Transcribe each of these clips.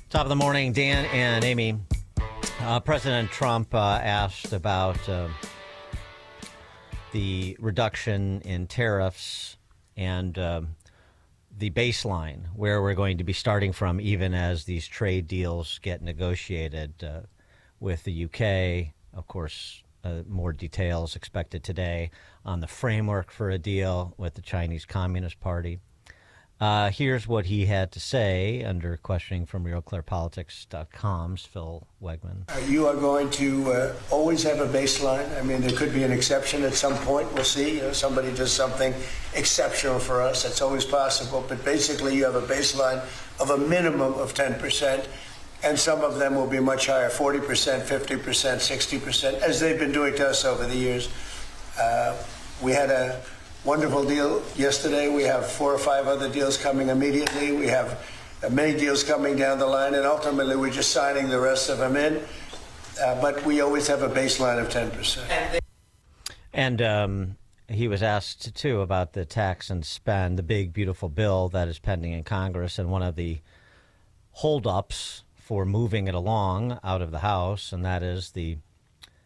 Top of the morning, Dan and Amy. President Trump asked about the reduction in tariffs and the baseline, where we're going to be starting from, even as these trade deals get negotiated with the UK. Of course, more details expected today on the framework for a deal with the Chinese Communist Party. Here's what he had to say under questioning from RealClearPolitics.com's Phil Wegman. You are going to always have a baseline. I mean, there could be an exception at some point. We'll see. You know, somebody does something exceptional for us. That's always possible. But basically, you have a baseline of a minimum of 10%. And some of them will be much higher, 40%, 50%, 60%, as they've been doing to us over the years. We had a wonderful deal yesterday. We have 4 or 5 other deals coming immediately. We have many deals coming down the line, and ultimately we're just signing the rest of them in. But we always have a baseline of 10%. And he was asked, too, about the tax and spend, the big, beautiful bill that is pending in Congress, and one of the holdups for moving it along out of the House, and that is the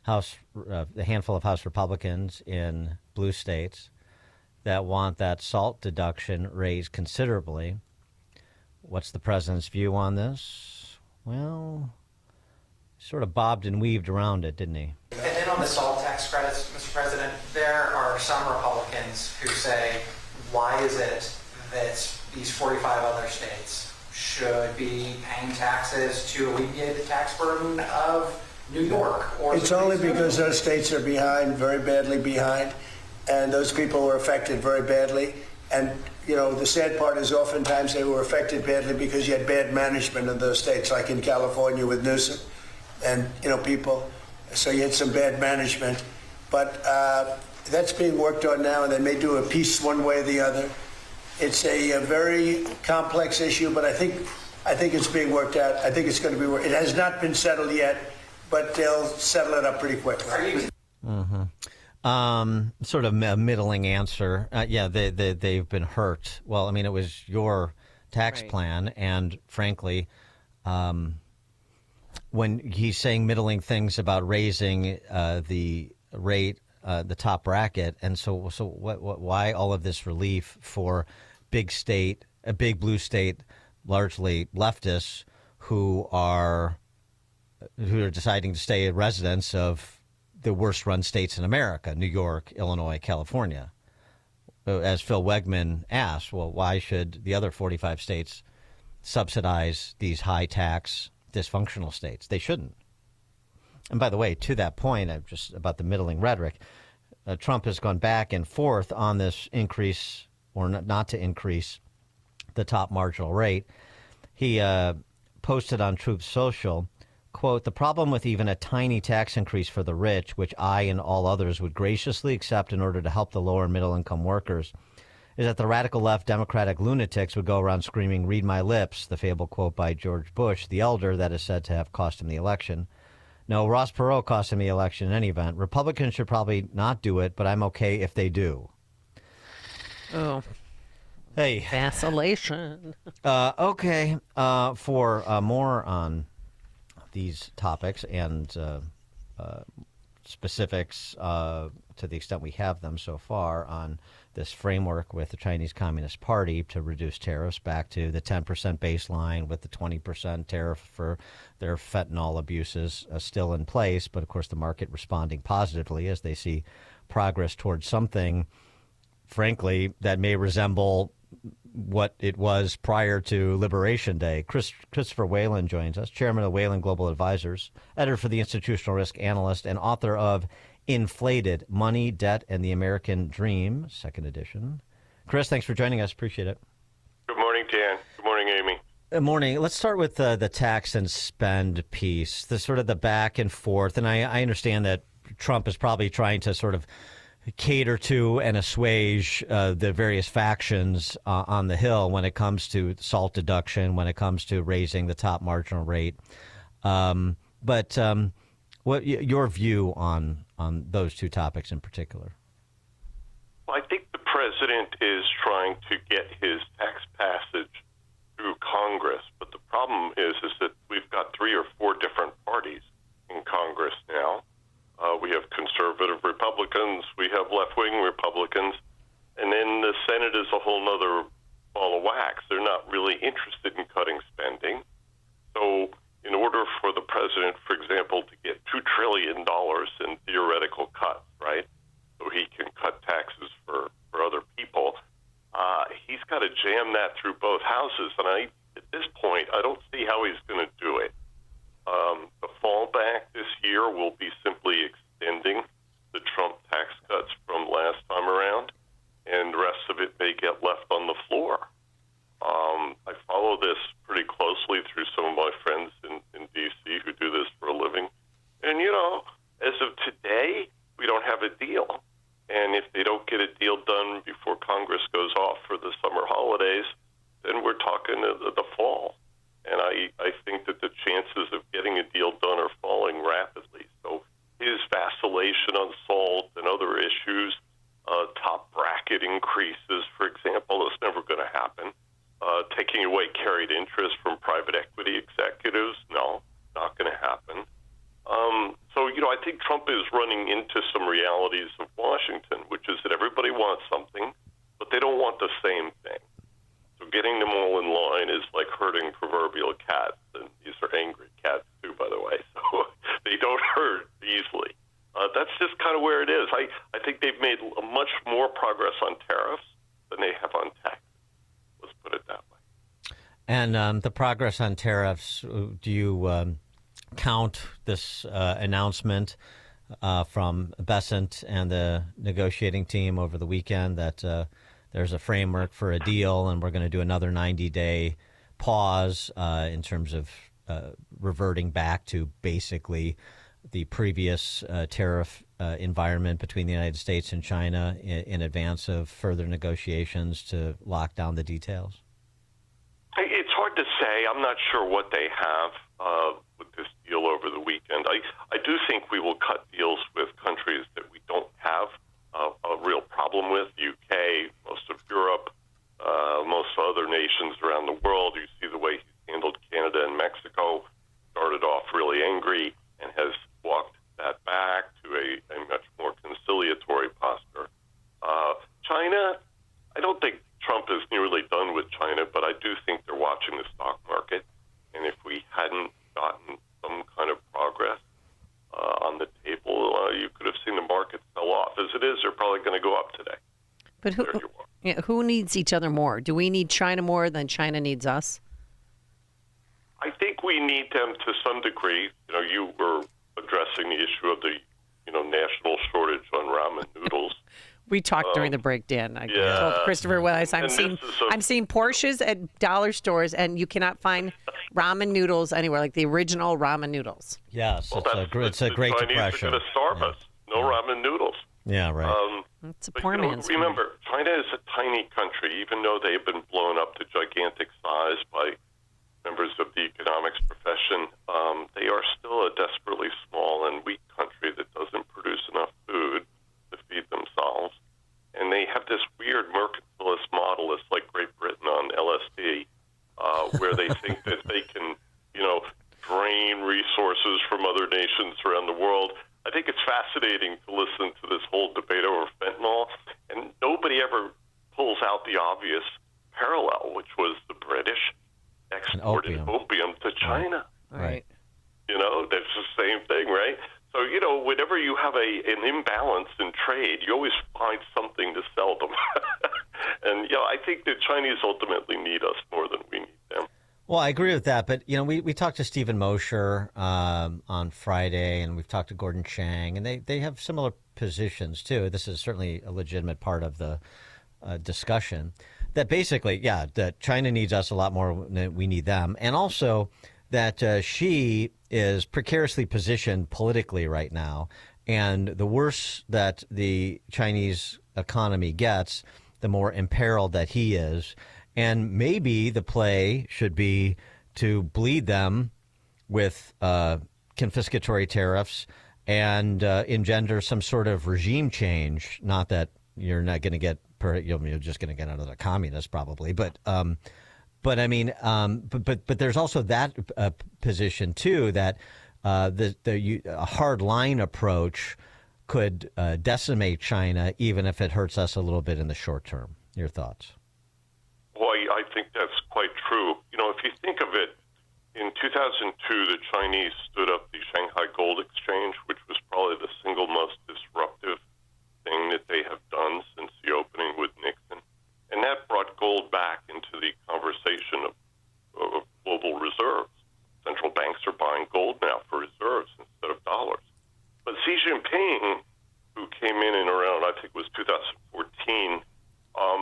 handful of House Republicans in blue states that want that SALT deduction raised considerably. What's the president's view on this? Well, sort of bobbed and weaved around it, didn't he? And then on the SALT tax credits, Mr. President, there are some Republicans who say, why is it that these 45 other states should be paying taxes to alleviate the tax burden of New York? Or it's only because those states are behind, very badly behind. And those people were affected very badly. And, you know, the sad part is oftentimes they were affected badly because you had bad management in those states, like in California with Newsom and, you know, people. So you had some bad management. But that's being worked on now, and they may do a piece one way or the other. It's a very complex issue, but I think it's being worked out. I think it's going to be worked. It has not been settled yet, but they'll settle it up pretty quickly. Sort of a middling answer. Yeah, they've been hurt. Well, I mean, it was your tax plan, and frankly, when he's saying middling things about raising the rate, the top bracket, and so why all of this relief for a big blue state, largely leftists who are deciding to stay residents of the worst run states in America, New York, Illinois, California. As Phil Wegman asked, well, why should the other 45 states subsidize these high tax dysfunctional states? They shouldn't. And by the way, to that point, just about the middling rhetoric, Trump has gone back and forth on this increase or not to increase the top marginal rate. He posted on Truth Social, quote, "The problem with even a tiny tax increase for the rich, which I and all others would graciously accept in order to help the lower and middle income workers, is that the radical left Democratic lunatics would go around screaming, 'Read my lips,' the fabled quote by George Bush, the elder, that is said to have cost him the election. No, Ross Perot cost him the election in any event. Republicans should probably not do it, but I'm okay if they do." Oh. Hey. Vacillation. Okay. For more on these topics and specifics to the extent we have them so far on this framework with the Chinese Communist Party to reduce tariffs back to the 10% baseline with the 20% tariff for their fentanyl abuses still in place. But, of course, the market responding positively as they see progress towards something, frankly, that may resemble what it was prior to Liberation Day. Christopher Whalen joins us, chairman of Whalen Global Advisors, editor for the Institutional Risk Analyst, and author of Inflated: Money, Debt, and the American Dream, second edition. Chris, thanks for joining us. Appreciate it. Good morning, Dan. Good morning, Amy. Good morning. Let's start with the tax and spend piece, the sort of the back and forth. And I understand that Trump is probably trying to sort of cater to and assuage the various factions on the Hill when it comes to SALT deduction, when it comes to raising the top marginal rate. But what your view on those two topics in particular? Well, I think the president is trying to get his tax passage through Congress, but the problem problem is that we've got 3 or 4 different parties in Congress now. We have conservative Republicans, we have left-wing Republicans, and then the Senate is a whole nother ball of wax. They're not really interested in cutting spending. So in order for the president, for example, to get $2 trillion in theoretical cuts, right, so he can cut taxes for other people, he's got to jam that through both houses. And at this point, I don't see how he's going to do it. The fallback this year will be simply extending the Trump tax cuts from last time around, and the rest of it may get left on the floor. I follow this pretty closely through some of my friends in D.C. who do this for a living. And, as of today, we don't have a deal. And if they don't get a deal done before Congress goes off for the summer holidays, then we're talking the fall. And I think that the chances of getting a deal done are falling rapidly. So his vacillation on SALT and other issues, top bracket increases, for example, is never going to happen. Taking away carried interest from private equity executives, no, not going to happen. So, I think Trump is running into some realities of Washington, which is that everybody wants something, but they don't want the same thing. So getting them all in line is like herding proverbial cats, and these are angry cats too, by the way, so they don't herd easily. That's just kind of where it is. I think they've made much more progress on tariffs than they have on taxes. Let's put it that way. And the progress on tariffs, do you count this announcement from Besant and the negotiating team over the weekend that there's a framework for a deal, and we're going to do another 90-day pause in terms of reverting back to basically the previous tariff environment between the United States and China in advance of further negotiations to lock down the details? It's hard to say. I'm not sure what they have with this deal over the weekend. I do think we will cut deals with countries that we don't have a real problem with, UK, most of Europe, most other nations around the world. You see the way he's handled Canada and Mexico, started off really angry and has walked that back to a much more conciliatory posture. China, I don't think Trump is nearly done with China, but I do think they're watching the stock market. And if we hadn't gotten some kind of progress on the table, you could have seen the market sell off. As it is, they're probably going to go up today. But who needs each other more? Do we need China more than China needs us? I think we need them to some degree. You were addressing the issue of the national shortage on ramen noodles. We talked during the break, Dan. I told Christopher when I'm seeing Porsches at dollar stores, and you cannot find ramen noodles anywhere, like the original ramen noodles. Yes, well, it's a great Chinese depression. Are going to starve us. No ramen noodles. Yeah, right. It's a poor man's food. Remember, China is a tiny country, even though they've been blown up to gigantic size by members of the economics profession. They are still a desperately small and weak country that doesn't produce enough food to feed themselves. And they have this weird mercantilist model. It's like Great Britain on LSD, where they think that they can, drain resources from other nations around the world. I think it's fascinating to listen to this whole debate over fentanyl, and nobody ever pulls out the obvious parallel, which was the British exported opium to China. Right. That's the same thing, right? So, whenever you have an imbalance in trade, you always find something to sell them. And, I think the Chinese ultimately need us more than we need them. Well, I agree with that. But, we talked to Stephen Mosher on Friday, and we've talked to Gordon Chang, and they have similar positions, too. This is certainly a legitimate part of the discussion. That basically, that China needs us a lot more than we need them. And also that Xi is precariously positioned politically right now. And the worse that the Chinese economy gets, the more imperiled that he is. And maybe the play should be to bleed them with confiscatory tariffs and engender some sort of regime change. Not that you're not going to get, you're just going to get another communist probably, but But I mean, but there's also that position too, that a hard line approach could decimate China, even if it hurts us a little bit in the short term. Your thoughts? Well, I think that's quite true. If you think of it, in 2002, the Chinese stood up the Shanghai Gold Exchange, which was probably the single most disruptive thing that they have done since the opening with Nixon. And that brought gold back into the conversation of global reserves. Central banks are buying gold now for reserves instead of dollars. But Xi Jinping, who came in and around, I think it was 2014,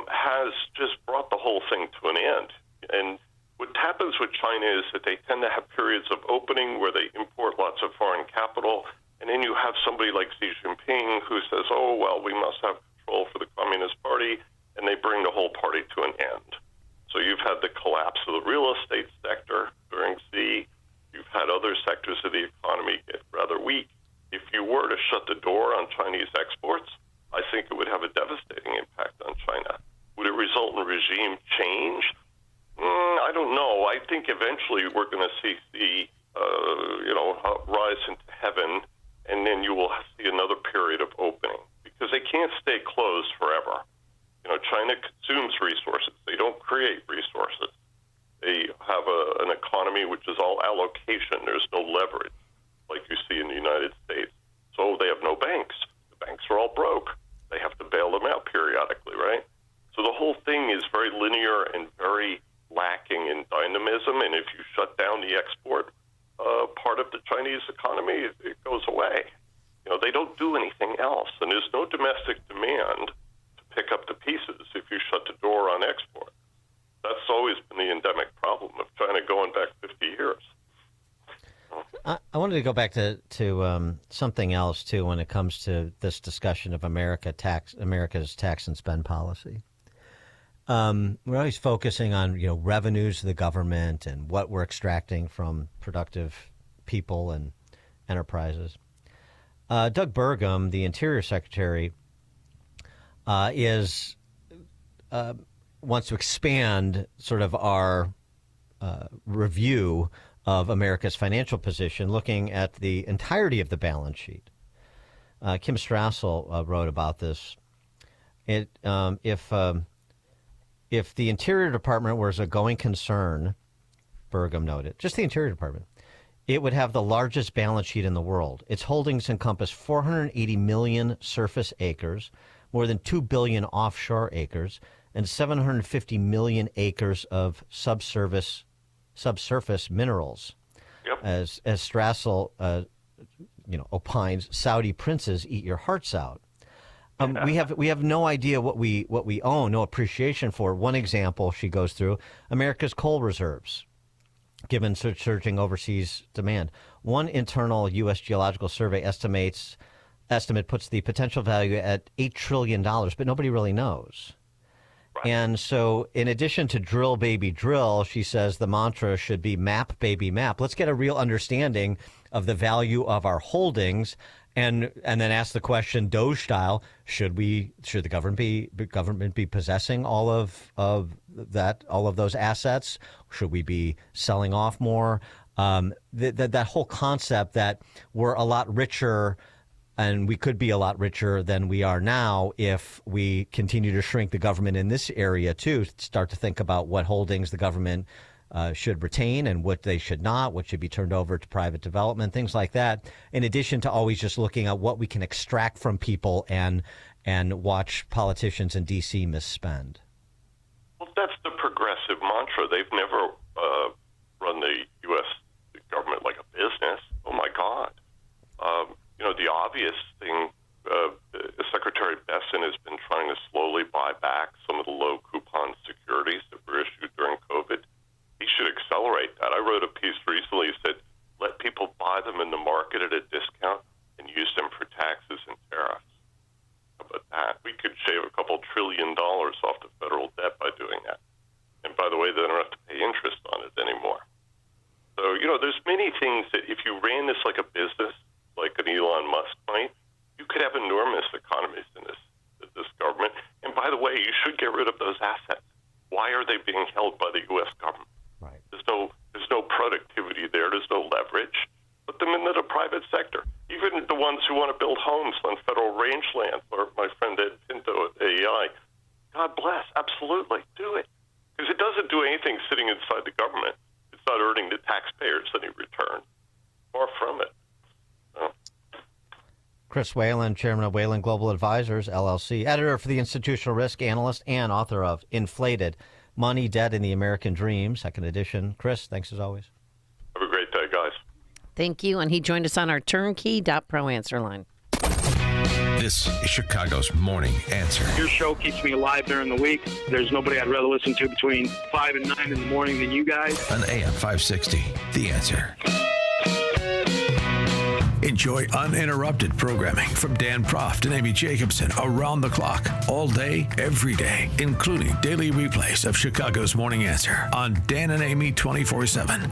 has just brought the whole thing to an end. And what happens with China is that they tend to have periods of opening where they import lots of foreign capital, and then you have somebody like Xi Jinping who says, oh, well, we must have control for the Communist Party, and they bring the whole party to an end. So you've had the collapse of the real estate sector during Xi. You've had other sectors of the economy get rather weak. If you were to shut the door on Chinese exports, I think it would have a devastating impact on China. Would it result in regime change? I don't know. I think eventually we're going to see the, rise into heaven, and then you will see another period of opening, because they can't stay closed forever. China consumes resources. They don't create resources. They have an economy which is all allocation. There's no leverage like you see in the United States. So they have no banks. The banks are all broke. They have to bail them out periodically, right? So the whole thing is very linear and very lacking in dynamism. And if you shut down the export part of the Chinese economy, it goes away. They don't do anything else. And there's no domestic demand to pick up the pieces if you shut the door on export. That's always been the endemic problem of China going back 50 years. I wanted to go back to something else, too, when it comes to this discussion of America's tax and spend policy. We're always focusing on, revenues of the government and what we're extracting from productive people and enterprises. Doug Burgum, the Interior Secretary, wants to expand sort of our review of America's financial position, looking at the entirety of the balance sheet. Kim Strassel wrote about this. If the Interior Department was a going concern, Burgum noted, just the Interior Department, it would have the largest balance sheet in the world. Its holdings encompass 480 million surface acres, more than 2 billion offshore acres, and 750 million acres of subsurface minerals. Yep. As Strassel, opines, Saudi princes eat your hearts out. We have no idea what we own, no appreciation for. One example she goes through: America's coal reserves, given surging overseas demand. One internal U.S. Geological Survey estimate puts the potential value at $8 trillion, but nobody really knows. Right. And so in addition to drill, baby, drill, she says the mantra should be map, baby, map. Let's get a real understanding of the value of our holdings, and then ask the question, Doge style, should the government be possessing all of those assets? Should we be selling off more? That whole concept that we're a lot richer, and we could be a lot richer than we are now if we continue to shrink the government in this area too. Start to think about what holdings the government should retain and what they should not, what should be turned over to private development, things like that. In addition to always just looking at what we can extract from people and watch politicians in D.C. misspend. Well, that's the progressive mantra. They've never run the U.S. government like a business. Oh, my God. The obvious thing, Secretary Besson has been trying to slowly buy back some of the low-coupon securities that were issued during COVID. He should accelerate that. I wrote a piece recently that said, let people buy them in the market at a discount and use them for taxes and tariffs. How about that? We could shave a couple $1 trillion off the federal debt by doing that. And by the way, they don't have to pay interest on it anymore. So, there's many things that if you ran this like a business, like an Elon Musk might, you could have enormous economies in this government. And by the way, you should get rid of those assets. Why are they being held by the U.S. government? Right. There's no productivity there. There's no leverage. Put them into the private sector. Even the ones who want to build homes on federal rangeland, or my friend Ed Pinto at AEI, God bless, absolutely, do it. Because it doesn't do anything sitting inside the government. It's not earning the taxpayers any return. Far from it. Chris Whalen, chairman of Whalen Global Advisors, LLC, editor for the Institutional Risk Analyst, and author of Inflated: Money, Debt, and the American Dream, second edition. Chris, thanks as always. Have a great day, guys. Thank you. And he joined us on our turnkey.pro answer line. This is Chicago's Morning Answer. Your show keeps me alive during the week. There's nobody I'd rather listen to between 5 and 9 in the morning than you guys. On AM 560, The Answer. Enjoy uninterrupted programming from Dan Proft and Amy Jacobson around the clock, all day, every day, including daily replays of Chicago's Morning Answer on Dan and Amy 24/7.